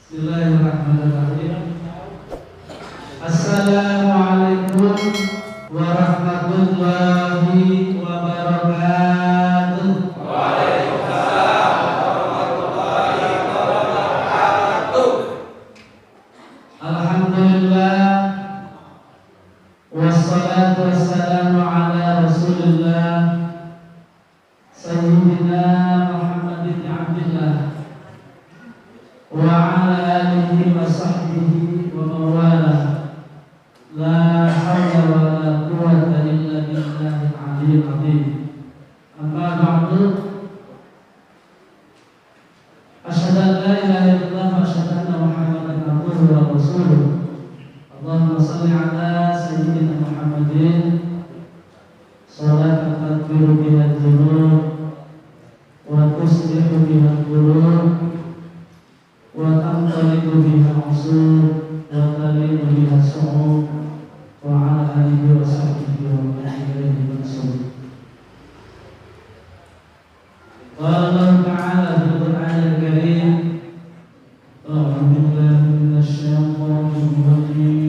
Bismillahirrahmanirrahim. Assalamualaikum warahmatullahi wabarakatuh. Waalaikumsalam warahmatullahi wabarakatuh. Alhamdulillah, wassalatu wassalamu ala Rasulillah Sayyidina Muhammad bin Abdillah wa ala alihi wa sahbihi wa mawalah. La hawla wa la quwwata illa billahil aliyyil azim. Amma ba'du. Asyhadu an la ilaha illallah wa asyhadu anna Muhammadan abduhu wa rasuluh. Allahumma shalli ala sayyidina Muhammadin sholatan tadbiru biha dzunub wa tuslihu biha al-qulub wa tamtaliku biha al-usul wa talimu biha as-su'ub wa ala alihi wa sahbihi wa man ilaihi mansub. Qala Allah Ta'ala fil Qur'anil Karim, a'udzu billahi minasy syaithanir rajim.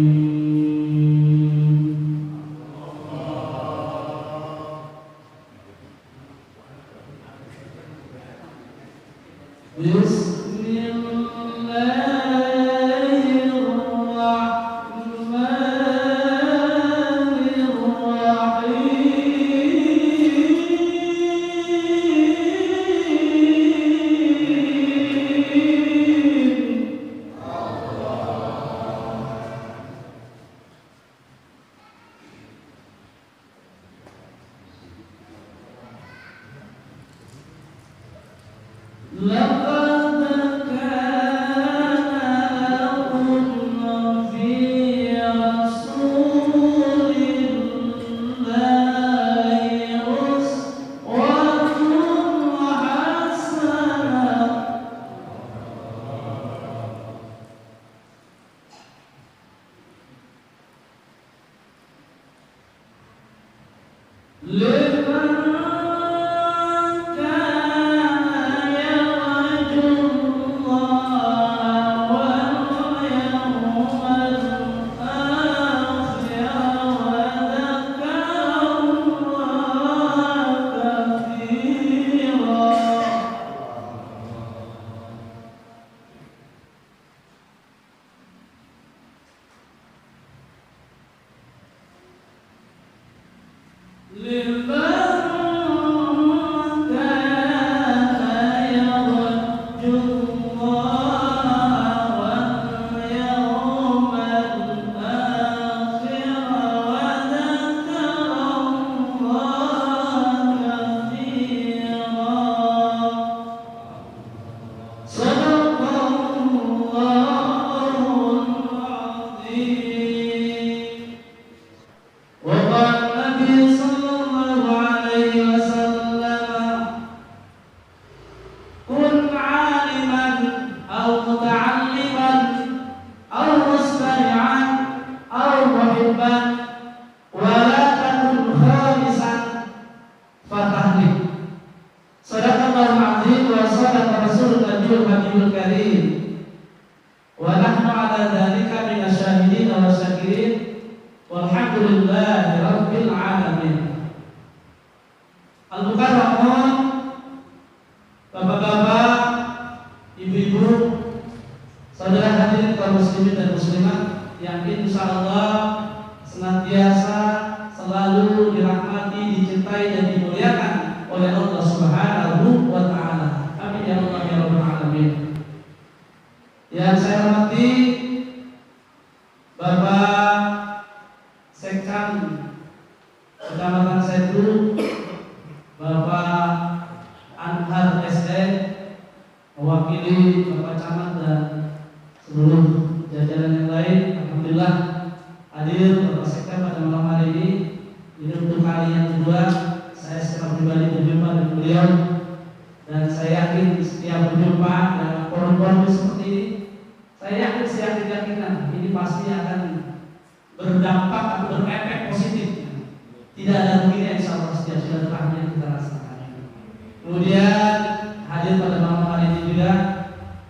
Kemudian hadir pada malam hari ini juga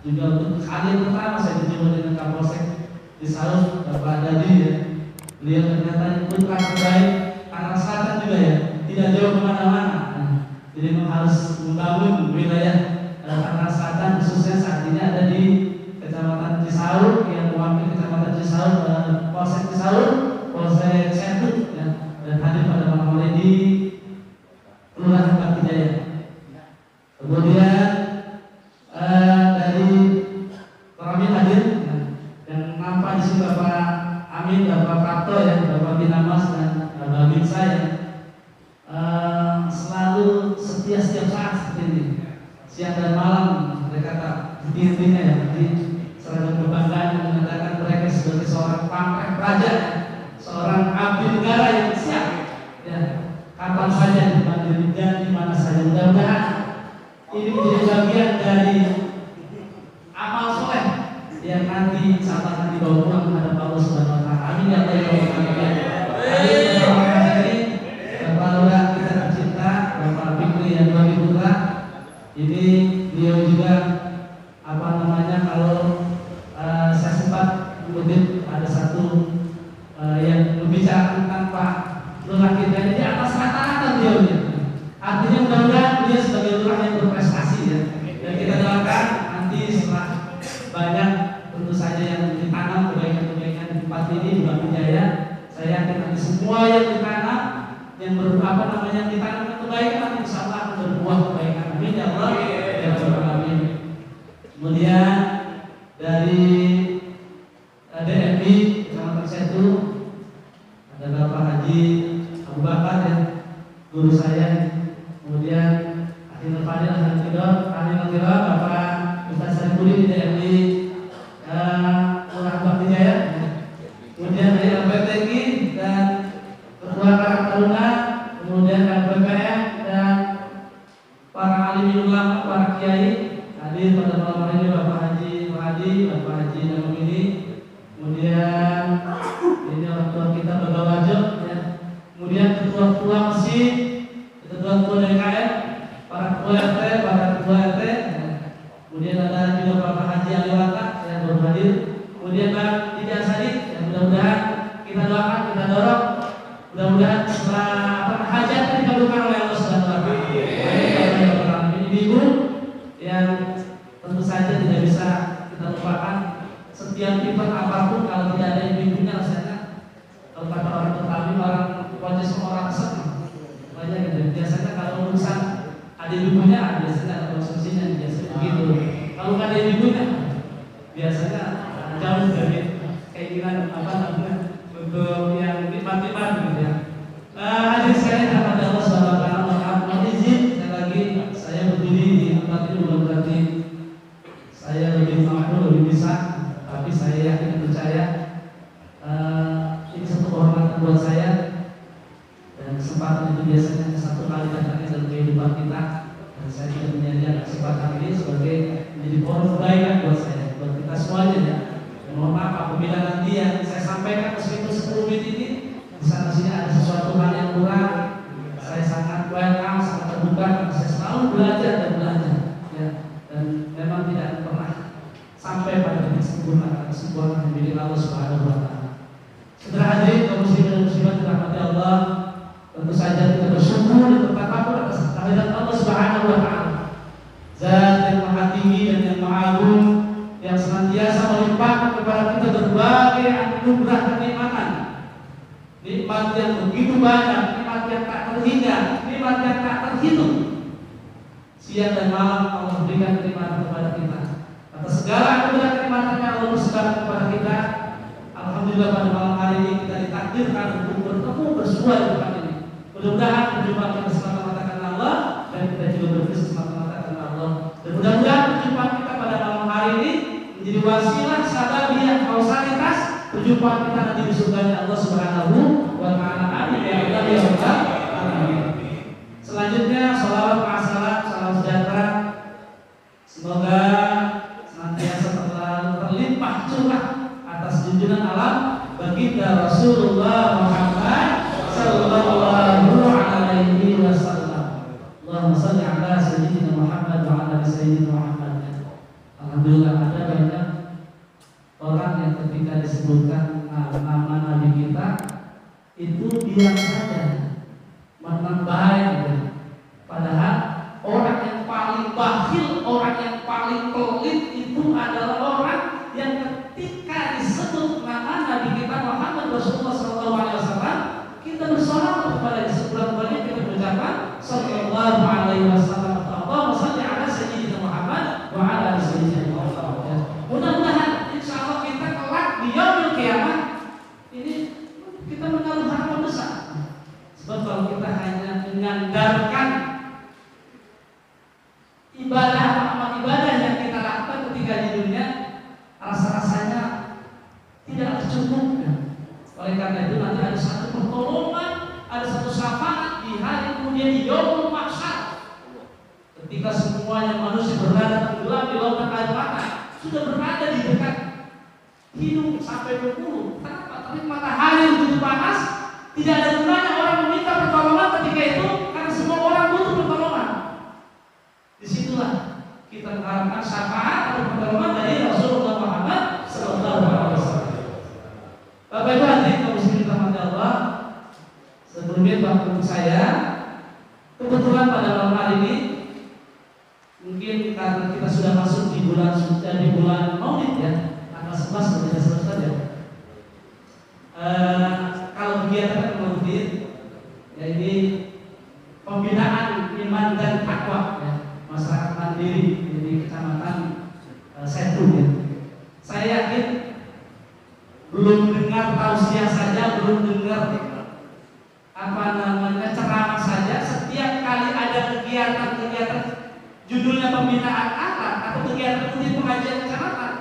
Juga untuk kali pertama saya berjumpa dengan Kapolsek Cisauk, Bapak Dadi ya. Beliau ternyata putra terbaik Tangerang Selatan juga ya, tidak jauh kemana-mana. Jadi memang harus membangun wilayah Tangerang Selatan, khususnya saat ini ada di Kecamatan Cisauk yang mewakili Kecamatan Cisauk, Polsek Cisauk, Polsek Serput ya, dan hadir pada malam hari di Kelurahan Bakti Jaya. Kemudian dari kami hadir ya, dan nampak di sini Bapak Amin, Bapak Prapto ya, Bapak Binamas dan Bapak Binsa ya, selalu setia setiap saat seperti ini, siang dan malam mereka tak henti-hentinya ya. Jadi seragam kebanggaan yang mengatakan mereka sebagai seorang pamreh praja, seorang abdi negara yang siap ya, kapan saja dipanggil dan di mana saja. Mudah-mudahan ini menjadi bagian dari amal soleh yang nanti saat akan dibawa pulang menghadap Allah Subhanahu Wa Taala. Amin ya Allah ya Rabbal Alamin. Bapak Lurah kita tercinta, Bapak Fikri yang Bagi Putra, ini beliau juga apa namanya, kalau saya sempat mengutip ada satu yang berbicara tentang Pak Lurah kita ini di atas rata-rata beliaunya. Artinya mudah-mudahan dia sebagai lurah yang berprestasi ya. Dan kita doakan nanti setelah banyak tentu saja yang ditanam kebaikan-kebaikan di tempat ini di Bakti Jaya, saya yakin nanti semua yang ditanam yang apa namanya ditanam kebaikan insya Allah akan berbuah kebaikan. Amin ya Allah ya Rabbal Alamin. Kemudian dari DMI Kecamatan Setu ada Bapak Haji Abu Bakar ya, guru saya. Kemudian Akhirul Fadil Ahli Bapak Ustaz Saripudi di DMI Kelurahan Bakti Jaya. Kemudian dari LPTG dan Ketua Karang Taruna, kemudian LPPM dan para alim ulama, para kiai hadir pada malam hari ini. Bapak Haji Wadi, Bapak Haji Namini, kemudian ini orang tua kita Bapak Wajo ya. Kemudian ketua-ketua masjid, ketua-ketua DKM, para ketua RT, para ketua RT ya. Kemudian ada juga Bapak Haji Aliwata yang baru hadir. Kemudian Bang Didi Asadi yang mudah-mudahan kita doakan, kita dorong, mudah-mudahan setelah hajat dikabulkan oleh Allah Subhanahu Wa Taala. Ibu yang tentu saja tidak bisa kita lupakan, setiap event apapun kalau tidak ada ibu-ibunya rasanya kalau kata orang Betawi, orang wajah semua orang senang banyak gitu. Biasanya kalau urusan ada ibunya biasanya ada konsumsinya, biasanya begitu. Kalau nggak ada ibunya biasanya jauh dari keinginan apa namanya untuk yang nikmat-nikmat gitu ya. Hadir sekalian kepada Allah Subhanahu Wa Taala, mohon izin sekali lagi saya berdiri di tempat ini bukan berarti saya lebih mampu, lebih bisa, tapi saya yakin percaya ini satu kehormatan buat saya, dan kesempatan itu biasanya satu kali datangnya dalam kehidupan kita, dan saya tidak menyanyiakan kesempatan ini sebagai menjadi forum kebaikan buat saya, buat kita semuanya ya. Mohon maaf apabila nanti yang saya sampaikan meskipun 10 menit ini di sana sini ada sesuatu hal yang kurang, saya sangat welcome, sangat terbuka, karena saya selalu belajar dan belajar ya. Dan memang tidak pernah sampai pada titik sempurna, kesempurnaan yang dimiliki Allah Subhanahu Wa Taala. Saudara hadirin kaum muslimin dan muslimat dirahmati Allah, tentu saja kita bersyukur dan bertakabur atas kehadirat Allah Subhanahu Wa Taala, Zat yang Maha Tinggi dan yang Maha Agung, yang senantiasa melimpahkan kepada kita berbagai anugerah kenikmatan, nikmat yang begitu banyak, nikmat yang tak terhingga, nikmat yang tak terhitung. Siang dan malam Allah berikan kenikmatan kepada kita. Atas segala anugerah kenikmatan yang Allah berikan kepada kita, alhamdulillah pada malam hari ini kita ditakdirkan untuk bertemu bersua di tempat ini. Mudah-mudahan perjumpaan kita semata-mata karena Allah, dan kita juga berfungsi semata-mata karena Allah. Dan mudah-mudahan perjumpaan kita pada malam hari ini menjadi wasilah sababiyah kausalitas perjumpaan kita nanti di surganya Allah Subhanahu Wa Taala. Amin ya Allah ya Allah. Amin. Selanjutnya salawat salam sejahtera semoga senantiasa terlimpah curah atas junjungan alam baginda Rasulullah Muhammad sallallahu alaihi wasallam. Allahumma shalli ala sayyidina Muhammad wa ala sayyidina Muhammad. Alhamdulillah ada banyak orang yang ketika disebutkan nama Nabi kita itu diam saja, menambahin ya. Padahal orang yang paling bakhil, orang yang paling pelit itu adalah orang yang ketika disebut nama Nabi kita Muhammad Rasulullah SAW, kita bersolawat kepada sebulan-bulannya kita berucapkan sallallahu alaihi wasallam. Allahumma shalli ala sayyidina Muhammad wa ala ali sayyidina Muhammad. Mudah-mudahan insyaallah kita kelak di yaumul kiamat ini kita menaruh harapan besar. Sebab kalau kita hanya menyandarkan ibadah amal ibadah yang kita lakukan ketika di dunia, rasa-rasanya tidak cukup. Oleh karena itu nanti ada satu pertolongan, ada satu syafaat di hari kemudian di yaumul mahsyar. Ketika semuanya manusia berada tenggelam di lautan air mata, sudah berada di dekat hidung sampai berpuluh. Kenapa? Tapi matahari yang begitu panas, tidak ada gunanya orang meminta pertolongan ketika itu, karena semua orang butuh pertolongan. Disitulah kita mengharapkan syafaat atau pertolongan dari Rasulullah Muhammad Sallallahu Alaihi Wasallam. Bapak Ibu hadirin kaum muslimin rahmati Allah, sebelumnya waktu saya kebetulan pada malam hari ini, mungkin karena kita sudah masuk di bulan Maulid ya, tanggal 11 sudah selesai ya. Kalau kegiatan Maulid ya ini pembinaan iman dan takwa ya, masyarakat mandiri di Kecamatan Setu ya. Saya yakin belum dengar tausiah saja, belum dengar ceramah saja, setiap kali ada kegiatan judulnya pembinaan akhlak atau kegiatan pengajian kecamatan,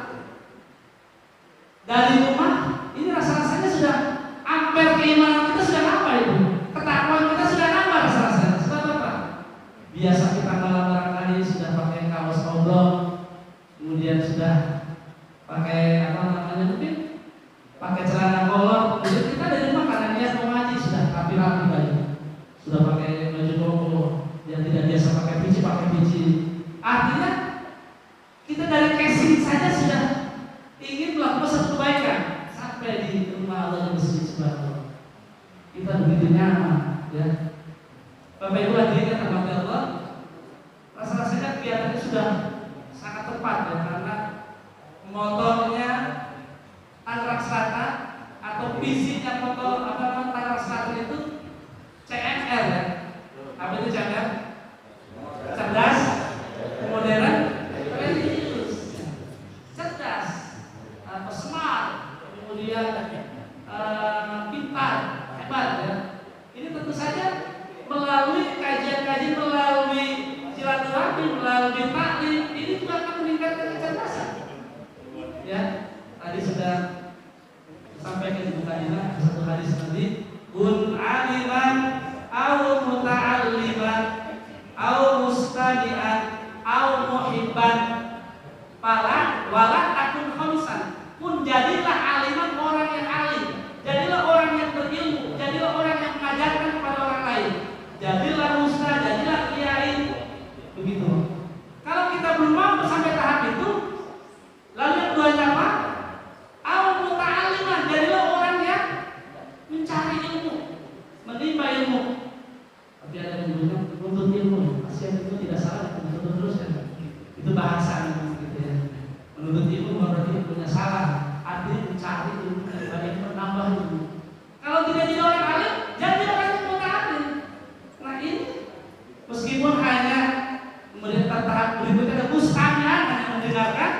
dari rumah ini rasa-rasanya sudah ampere, keimanan kita sudah nambah itu, ketakwaan kita sudah nambah rasa-rasanya. Sebab apa? Biasa kita malam barangkali sudah pakai kaos oblong, kemudian sudah pakai mungkin pakai celana kolor, kemudian kita dari rumah karena niat mau ngaji sudah rapi-rapi baju, sudah pakai baju koko yang tidak biasa pakai pici. Artinya kita dari casing saja sudah ingin melakukan satu kebaikan sampai di rumah Allah dan masjid subhanallah. Kita begitu nyaman ya. Bapak Ibu hadirin yang dirahmati Allah, rasa-rasanya kegiatannya sudah sangat tepat ya, karena motornya Tangerang Selatan atau visinya motor Tangerang Selatan itu CMR ya. Apa itu CMR? Cerdas, modern, religius, cerdas, smart, kemudian pintar, hebat ya. Ini tentu saja melalui kajian-kajian, melalui silaturahmi, melalui taklim, ini juga akan meningkatkan kecerdasan. Ya, tadi sudah sampaikan di Bukharilah satu hadis tadi, kun aliman au muta'alliman au mustami'an au muhibban wala takun khamsan. Pun jadilah aliman, orang yang alim, jadilah orang yang berilmu, jadilah orang yang mengajarkan kepada orang lain, jadilah ustaz, jadilah kiai. Begitu. Kalau kita belum mampu sampai tahap itu, lalu yang keduanya apa? Jadilah orang yang mencari ilmu, menimba ilmu. Tapi ada yang bilang menuntut ilmu, kasihan itu tidak salah, menuntut terus ya. Itu bahasa gitu ya. Menuntut ilmu berarti punya salah, artinya mencari ilmu daripada menambah ilmu. Kalau tidak jadi orang alim, jadi orang yang muta'allim. Nah ini meskipun hanya kemudian tahap berikutnya ada mustami'an, hanya mendengarkan.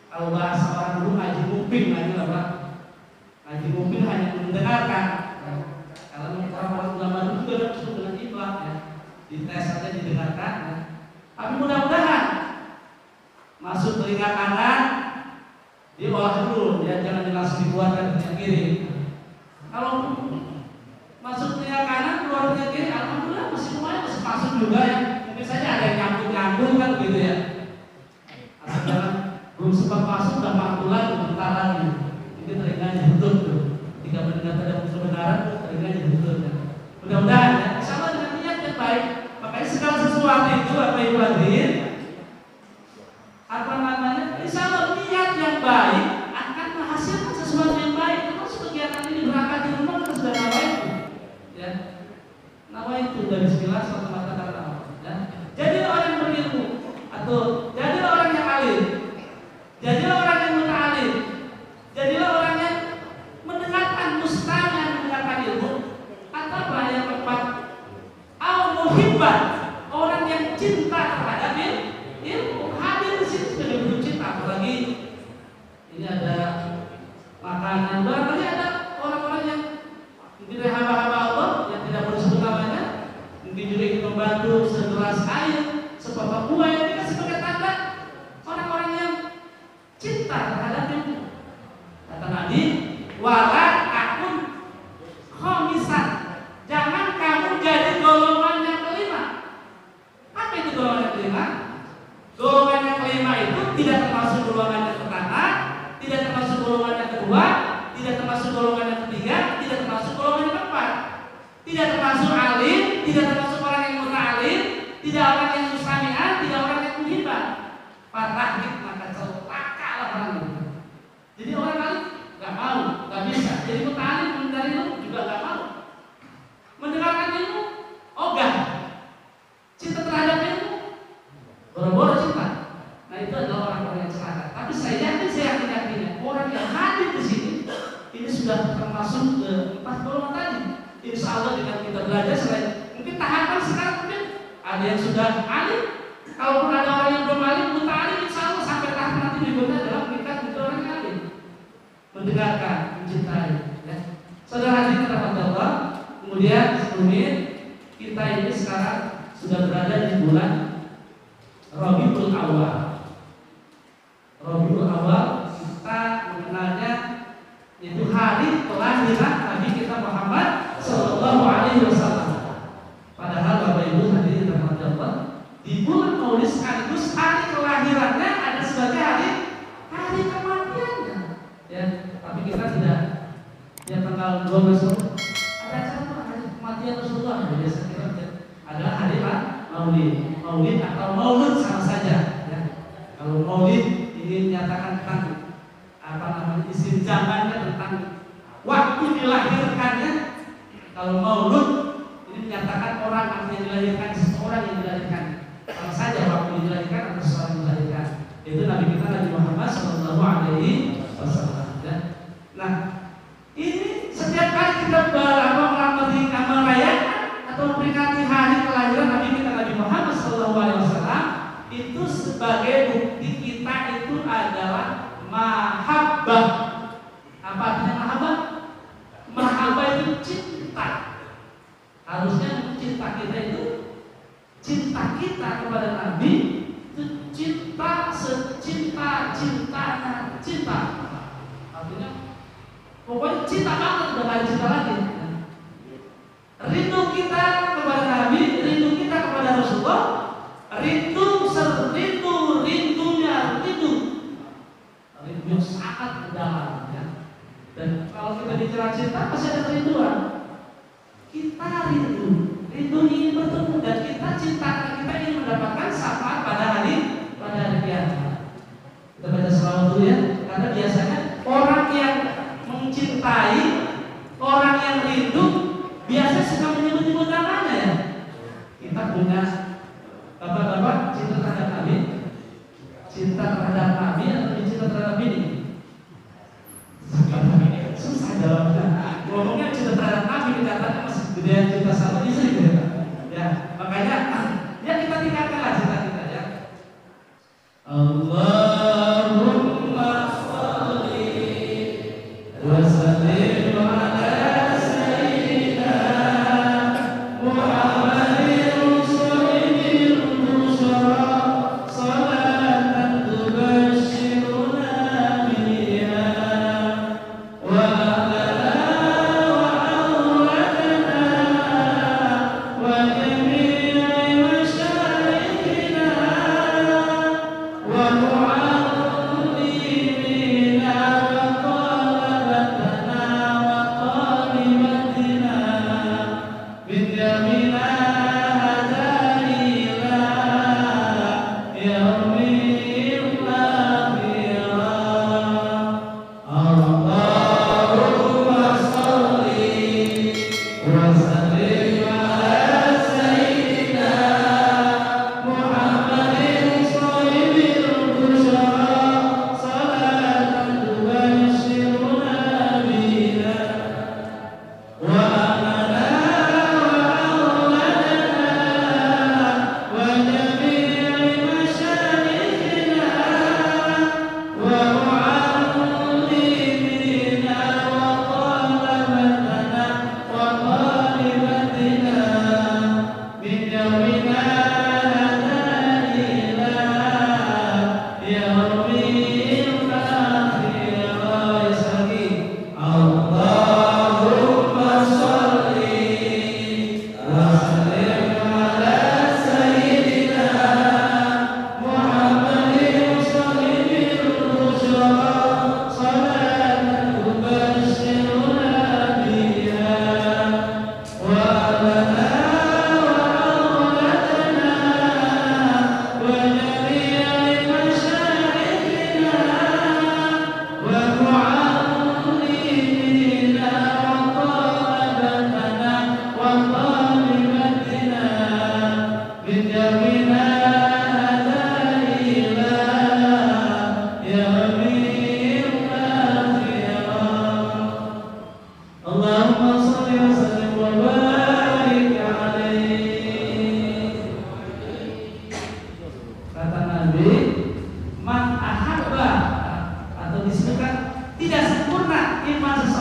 Kalau bahasa orang dulu ngaji muping lagi apa? Ngaji muping hanya mendengarkan. Kalau orang-orang ulama dulu juga disebut dengan ikhlas ya. Dites saja didengarkan. Ya. Tapi mudah-mudahan masuk telinga kanan diolah dulu, ya jangan langsung dibuatkan telinga kiri. Kalau masuk telinga kanan keluar telinga kiri, alhamdulillah masih lumayan, masih masuk juga ya. Mungkin saja ada yang nyambung kan begitu ya. Asal belum sempat masuk dan maklulan bentar lagi. Ini telinganya tutup tuh. Ketika mendengar ada kebenaran, telinganya tutup. Mudah-mudahan ya, insyaallah dengan niat yang baik. Makanya segala sesuatu itu Bapak Ibu hadirin insya Allah niat yang baik akan menghasilkan sesuatu yang baik. Termasuk kegiatan ini berangkat di rumah kita sudah nawaitu, ya. Nawaitu dari bismillah suatu mata kata, ya. Jadilah orang yang berilmu atau jadilah orang yang alim, jadilah orang yang muta'alim, jadilah orang yang mendengarkan mustami, yang mendengarkan ilmu, atau yang keempat, al-muhibban, orang yang cinta terhadap ilmu. Hadir di sini sebagai bentuk cinta. Apalagi ini ada makanan, barangkali ada orang-orang yang mungkin hamba-hamba Allah yang tidak perlu sebut namanya, mungkin juga ingin membantu segelas air, sepotong buah, yang kita sebagai tanda orang-orang yang cinta terhadap ilmu. Kata Nabi, wala akun khomisan, jangan kamu jadi golongan yang kelima. Apa itu golongan yang kelima? Golongan yang kelima itu tidak termasuk golongan yang pertama, tidak termasuk golongan yang kedua, tidak termasuk golongan yang ketiga, tidak termasuk golongan yang keempat, tidak termasuk alim, tidak termasuk orang yang muta'alim, tidak orang yang mustami'an, tidak orang yang muhibban. Fatahik, maka celakalah orang itu. Jadi orang alim nggak mau, nggak bisa. Jadi muta'alim mencari ilmu juga nggak mau. Mendengarkan ilmu, ogah. Cinta terhadap ilmu, boro-boro cinta. Nah itu adalah orang-orang yang celaka. Tapi saya yakin orang yang hadir di sini ini sudah termasuk ke 4 golongan tadi. Insya Allah dengan kita belajar selain mungkin tahapan sekarang mungkin ada yang sudah alim. Kalaupun ada orang yang belum alim, muta'alim, insya Allah sampai tahap nanti berikutnya adalah menikah dengan orang yang alim, mendengarkan, mencintai. Ya. Saudara hadirin rahmat Allah. Kemudian sebelumnya kita ini sekarang sudah berada di bulan Rabiul Awal. Rabiul Awal kita mengenalnya itu hari kelahiran Nabi kita Muhammad Sallallahu Alaihi Wasallam. Padahal Bapak Ibu hadirin rahmat Allah, di bulan Maulid sekaligus hari kelahirannya ada sebagai hari kematiannya. Ya, tapi kita tidak. Ya tanggal 12 ada acara hari kematian Rasulullah. Biasa kita adalah hari Maulid atau Maulud sama saja. Ya. Kalau Maulid ini menyatakan tentang isim zamannya, tentang waktu dilahirkannya. Kalau Maulud ini menyatakan orang yang dilahirkan, seseorang yang dilahirkan. Sama saja waktu dilahirkan atau seseorang yang dilahirkan. Itu Nabi kita Nabi Muhammad Sallallahu Alaihi Wasallam. Ya. Nah, ini setiap kali kita merayakan atau memperingati hari kelahiran Nabi kita Nabi Muhammad Sallallahu Alaihi Wasallam, itu sebagai bukti kita itu adalah mahabbah. Apa artinya mahabbah? Mahabbah itu cinta. Harusnya cinta kita itu, cinta kita kepada Nabi itu cinta secinta-cintanya cinta. Artinya pokoknya cinta banget, udah gak ada cinta lagi. Rindu kita kepada Nabi, rindu kita kepada Rasulullah, rindu yang sangat mendalam, ya. Dan kalau kita bicara cinta pasti ada kerinduan. Kita rindu ingin bertemu, dan kita ingin mendapatkan syafaat pada hari kiamat. Kita baca selawat dulu ya, karena biasanya orang yang mencintai, orang yang rindu biasa suka menyebut-nyebut namanya ya. Kita punya bapak-bapak cinta terhadap Nabi, atau cinta terhadap ini. Susah jawabnya. Ngomongnya cinta terhadap Nabi, dikatakan masih gedean cinta sama istri gitu. Ya, makanya ya kita tinggalkanlah cinta kita ya. Allahumma sholli wa sallim ala sayyidina Muhammadin sayyidil musyara salatan tubashshiruna biha wa ahlana wa awladana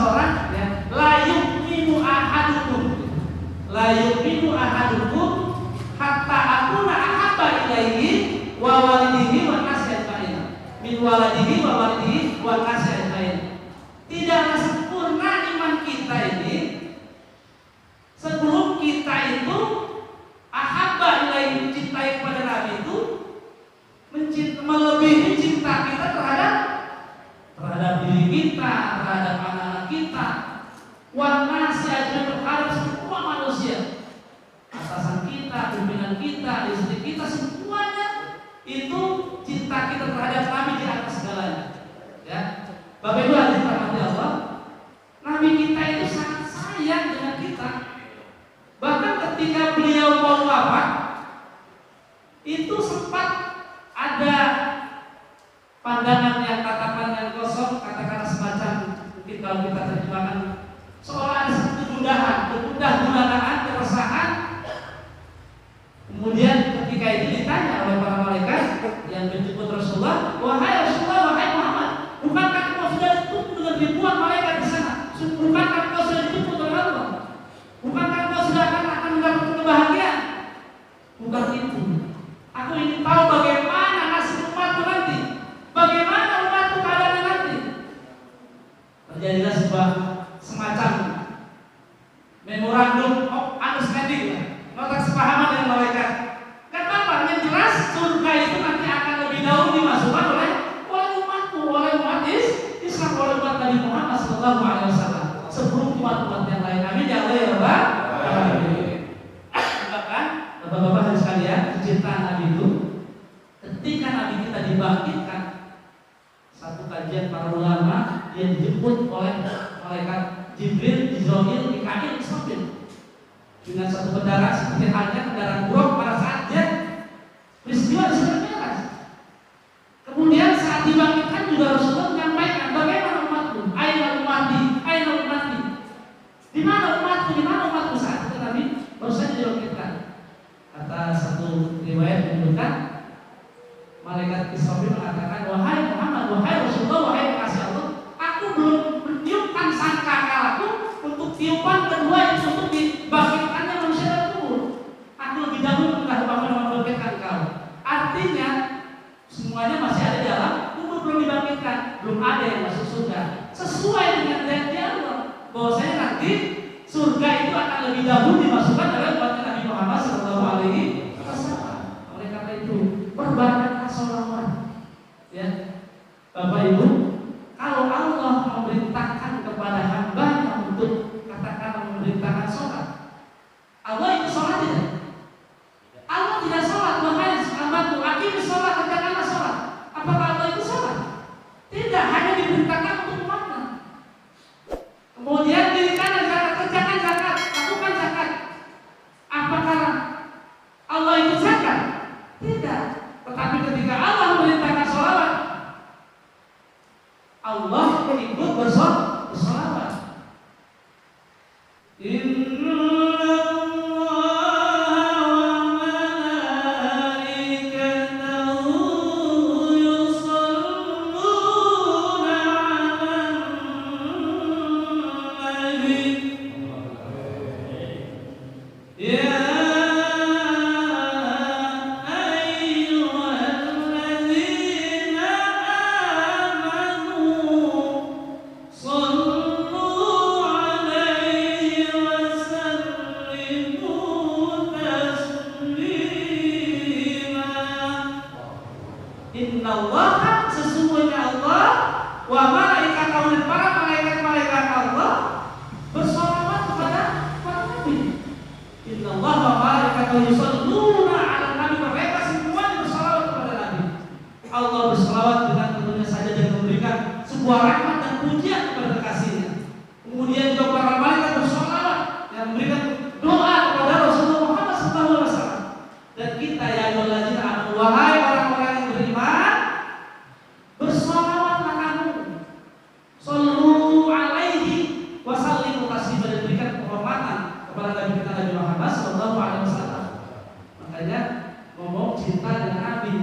seorang ya, la yu'minu ahadukum hatta akuna ahabba ilaihi wa walidihi wa nasi ajmain. Min waladihi wa walidihi wa nasi ajmain. Tidaklah sempurna iman kita ini sebelum kita itu ahabba ilaihi, mencintai kepada Nabi itu melebihi cinta kita terhadap diri kita, terhadap anak-anak kita, wanasi ajmain, terhadap semua manusia, atasan kita, pimpinan kita, istri kita, semuanya itu cinta kita terhadap Nabi di atas segalanya. Ya, Bapak Ibu hadirin rahmati Allah, Nabi kita itu sangat sayang dengan kita. Bahkan ketika beliau mau wafat, itu sempat ada pandangan yang katakan yang kosong, katakan semacam, mungkin kalau kita terjemahkan seolah ada satu kegundahan, keresahan. Kemudian ketika itu ditanya oleh para malaikat yang menjemput Rasulullah, wahai Rasulullah, wahai Muhammad, bukankah kau sudah dituntut dengan ribuan malaikat di sana? Bukankah kau sudah dituntut oleh Allah? Bukankah kau sudah akan mendapatkan kebahagiaan? Bukan itu. Aku ingin tahu bagaimana nasib umatku nanti, bagaimana umatku keadaannya nanti. Terjadilah sebuah semacam memorandum of understanding, nota kesepahaman dengan malaikat. Kenapa? Yang jelas surga itu nanti akan lebih dahulu dimasukkan oleh umatku, oleh umat Islam, oleh umat Nabi Muhammad SAW sebelum umat-umat yang lain. Amin ya Allah ya Rabbal alamin. Bahkan Bapak-bapak dan sekalian, kecintaan Nabi itu ketika Nabi kita dibangkitkan, satu kajian para ulama yang dijemput oleh malaikat Jibril, Israil, Mikail, Israfil dengan satu kendaraan seperti halnya kendaraan buruk pada saat dia peristiwa di Isra Mi'raj. Kemudian saat dibangkitkan juga Rasulullah menyampaikan, bagaimana umatku? Aina ummati, aina ummati. Di mana umatku? Di mana umatku? Saat itu Nabi baru saja dibangkitkan. Kata satu riwayat menyebutkan malaikat Israfil mengatakan, wahai Muhammad, wahai Rasulullah, wahai kekasih Allah, aku belum meniupkan sangkakalaku untuk tiupan kedua itu untuk dibangkitkannya manusia dalam kubur. Aku lebih dahulu membangkitkan kau. Artinya semuanya masih ada dalam kubur, belum dibangkitkan, belum ada yang masuk surga. Sesuai dengan janji Allah bahwasanya nanti surga itu akan lebih dahulu dimasukkan oleh umat Nabi Muhammad SAW. Oleh karena itu perbanyaklah sholawat. Ya, Bapak Ibu, kalau Allah memerintahkan kepada hambanya untuk katakan memerintahkan sholat, Allah itu sholat tidak? Allah tidak sholat, makanya hambaku akhirnya sholat, kerjakanlah sholat. Apakah Allah itu sholat? Tidak, hanya diperintahkan untuk umatnya. Kemudian dirikan zakat, kerjakan zakat, lakukan zakat. Apakah Allah itu zakat? Tidak. Tetapi ketika Allah memerintahkan sholawat, Allah ikut bersolawat. Innallaha, sesungguhnya Allah, wa malaikatahu, dan para malaikat-malaikat Allah bersolawat kepada Nabi. Innallaha wa malaikatahu yusholluna 'alan nabi, mereka semuanya bersolawat kepada Nabi. Allah bersolawat dengan tentunya saja dan memberikan sebuah rahmat dan pujian kepada kekasihnya. Kemudian juga para malaikat bersolawat yang memberikan doa kepada Rasulullah Muhammad SAW. Dan kita ya ayyuhallazina amanu, wahai orang-orang yang beriman, bersolawatlah kamu, shollu alaihi wa sallimu taslima, dan berikan penghormatan kepada Nabi kita Nabi Muhammad SAW. Makanya ngomong cinta dengan Nabi,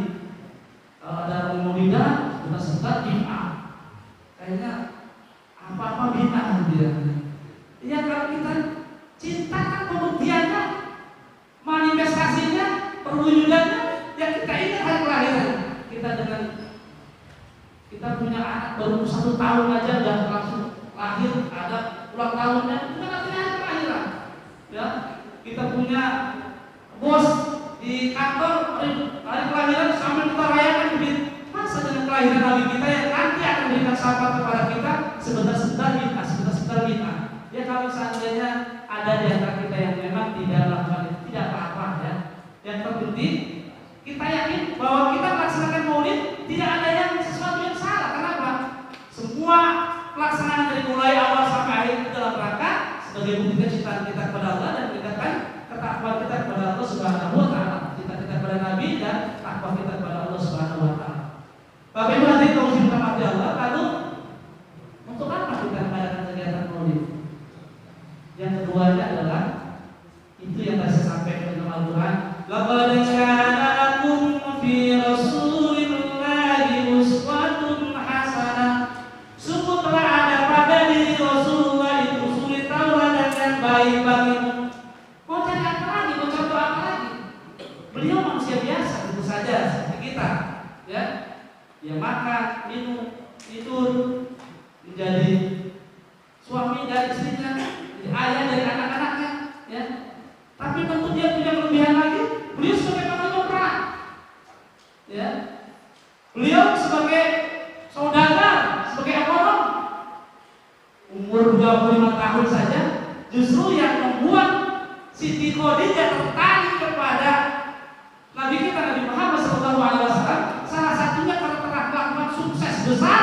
kalau ada ngomong lidah kita sebut bid'ah. Kayaknya apa-apa pembinaan dia. Ya kalau kita cinta kan pembuktiannya, manifestasinya, perwujudannya, ya kita ingat hari kelahiran kita dengan kita punya anak baru 1 tahun aja udah langsung lahir, ada ulang tahunnya, itu kan artinya hari kelahiran. Ya, kita punya bos di kantor hari kelahiran sampai kita rayakan begitu. Masa dengan kelahiran Nabi kita yang nanti akan memberikan syafaat kepada kita sebentar-sebentar kita. Ya kalau seandainya ada di antara kita yang memang tidak melakukan itu, tidak apa-apa ya. Yang terpenting kita yakin bahwa kita melaksanakan maulid tidak ada yang sesuatu yang salah. Kenapa? Semua pelaksanaan dari mulai awal sampai akhir itu dalam rangka sebagai bukti kecintaan kita kepada Allah dan meningkatkan ketakwaan kita kepada Allah Subhanahu wa taala. Cinta kita kepada Nabi dan takwa kita kepada Allah Subhanahu wa taala. Bapak Ibu hadirin kaum muslimin rahmati Allah, lalu untuk apa kita mengadakan kegiatan maulid? Yang keduanya adalah itu yang tadi saya sampaikan dalam Al-Quran. Laqad kana lakum fi Rasulillahi uswatun hasanah. Sungguh telah ada pada diri Rasulullah itu suri tauladan yang baik bagimu. Mau cari apa lagi? Mau contoh apa lagi? Beliau manusia biasa, itu saja seperti kita, ya. Dia makan, minum, tidur, menjadi suami dari istrinya, menjadi ayah dari anak-anaknya, ya. Tapi tentu dia punya kelebihan lagi. Beliau sebagai panglima perang, ya. Beliau sebagai saudagar, sebagai ekonom. Umur 25 tahun saja, justru yang membuat Siti Khadijah tertarik kepada Nabi kita Nabi Muhammad SAW. Salah satunya karena telah melakukan sukses besar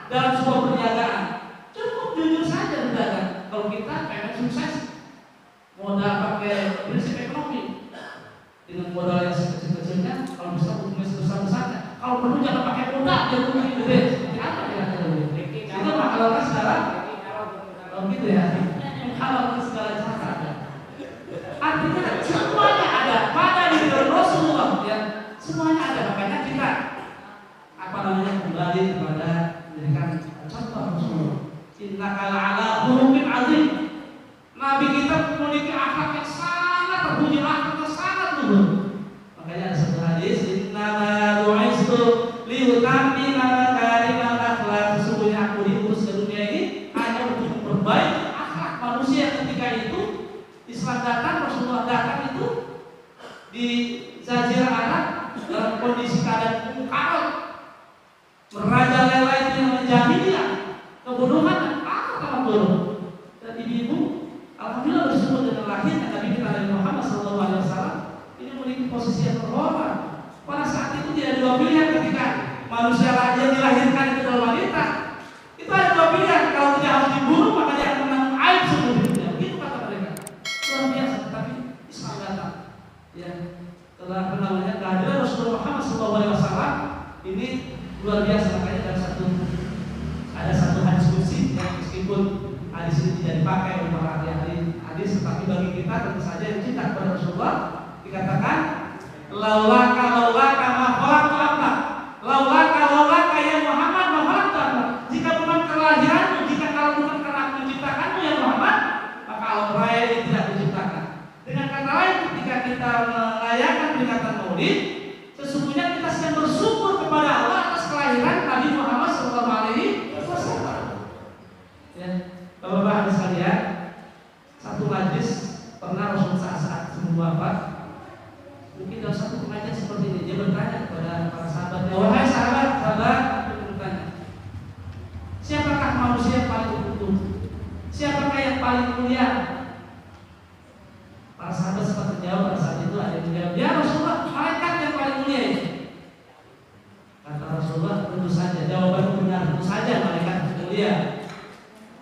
dalam sebuah perniagaan. Cukup jujur saja berdagang. Kalau kita pengen sukses, modal pakai prinsip ekonomi dengan modal yang sekecil-kecilnya, kalau bisa untungnya sebesar-besarnya. Kalau perlu jangan pakai modal, jangan pakai gede. Seperti apa ya? Itu menghalalkan segala, kalau gitu ya, menghalalkan segala cara. Artinya semuanya ada pada diri Rasulullah, ya. Semuanya ada, makanya kita kembali kepada memberikan contoh Rasulullah. Innaka la'ala khuluqin 'azim. Nabi kita memiliki akhlak yang sangat terpuji, akhlak yang sangat luhur. Makanya ada satu hadis, innama bu'istu liutammima makarimal akhlaq. Sesungguhnya aku diutus ke dunia ini hanya untuk memperbaiki akhlak manusia. Ketika itu Islam datang, Rasulullah datang itu di Jazirah Arab dalam kondisi keadaan mukarrab, merajalela itu yang menjahiliyah, kebodohan dan akal buruk. Dan ibu-ibu, alhamdulillah bersyukur dengan lahirnya Nabi kita Nabi Muhammad SAW. Ini memiliki posisi yang terhormat. Pada saat itu tidak ada dua pilihan ketika manusia yang dilahirkan itu adalah wanita. Itu ada dua pilihan, kalau tidak harus dibunuh maka dia akan menanggung aib seumur hidupnya. Begitu kata mereka. Luar biasa, tapi Islam datang. Ya, telah namanya kehadiran Rasulullah Muhammad SAW ini luar biasa. Makanya ada satu hadis qudsi yang meskipun hadis ini tidak dipakai oleh para ahli hadis, tetapi bagi kita tentu saja yang cinta kepada Rasulullah dikatakan laulaka ma khalaqtu abnak, laulaka ya Muhammad ma khalaqtu abnak. Jika bukan kelahiranmu, jika kalau bukan karena aku menciptakanmu ya Muhammad, maka alam raya ini tidak diciptakan. Dengan kata lain, ketika kita merayakan peringatan Maulid, sesungguhnya kita sedang bersyukur kepada Allah atas kelahiran Nabi Muhammad SAW. Ya, Bapak-bapak sekalian, satu majlis pernah Rasul saat sebelum wafat, mungkin dalam satu pengajian seperti ini, dia bertanya kepada para sahabatnya, wahai sahabat, aku bertanya, siapakah manusia yang paling beruntung? Siapakah yang paling mulia? Para sahabat sempat menjawab. Pada saat itu ada yang menjawab, ya Rasulullah, malaikat yang paling mulia ini. Kata Rasulullah, tentu saja, jawabanmu benar, tentu saja malaikat yang mulia.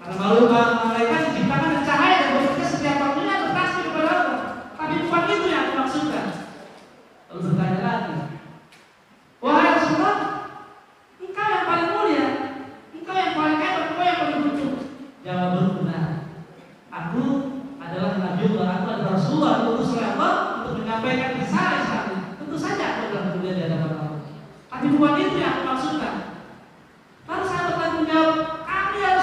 Karena malaikat diciptakan dengan cahaya dan bekerja setiap waktunya bertasbih kepada Allah. Tapi bukan itu yang aku maksudkan. Lalu bertanya lagi, wahai Rasulullah, engkau yang paling mulia, engkau yang paling hebat, engkau yang paling beruntung. Jawabanmu benar. Aku adalah Nabiullah, aku adalah Rasulullah, diutus oleh Allah untuk menyampaikan risalah Islam. Tentu saja aku adalah mulia di hadapan Allah. Tapi bukan itu yang aku maksudkan. Lalu sahabat lagi menjawab, kami harus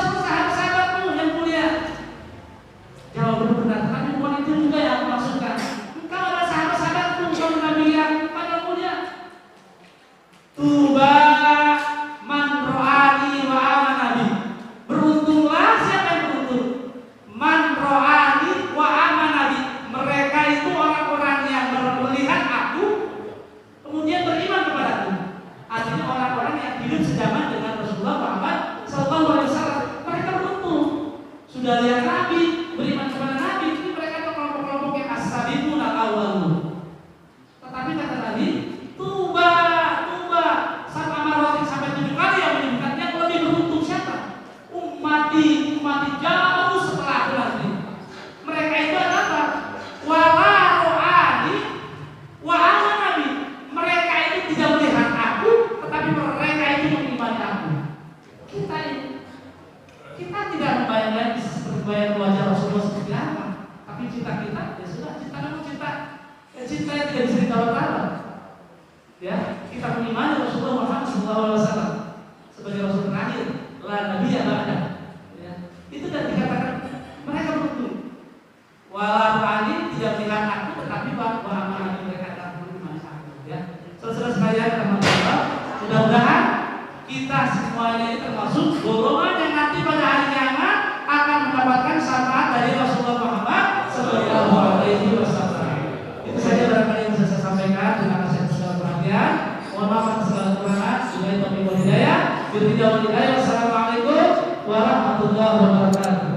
membayang wajah Rasulullah seperti apa. Tapi cinta kita, ya sudah, cinta kamu cinta. Cinta yang tidak bisa ditawar-tawar. Ya, kita mengimani Rasulullah Muhammad SAW sebagai Rasul terakhir, la Nabi ya ba'da. Ya, itu dan dikatakan mereka beruntung. Walau Ali tidak melihat aku, tetapi bahwa amanah mereka adalah beriman aku. Ya, saudara sekalian, teman-teman, mudah-mudahan kita semuanya ini termasuk golongan yang nanti pada hari kiamat akan mendapatkan syafaat dari Rasulullah Muhammad Sallallahu Alaihi Wasallam. Itu saja barangkali yang bisa saya sampaikan. Terima kasih atas segala perhatian. Mohon maaf atas segala kekurangan. Wassalamualaikum warahmatullahi wabarakatuh.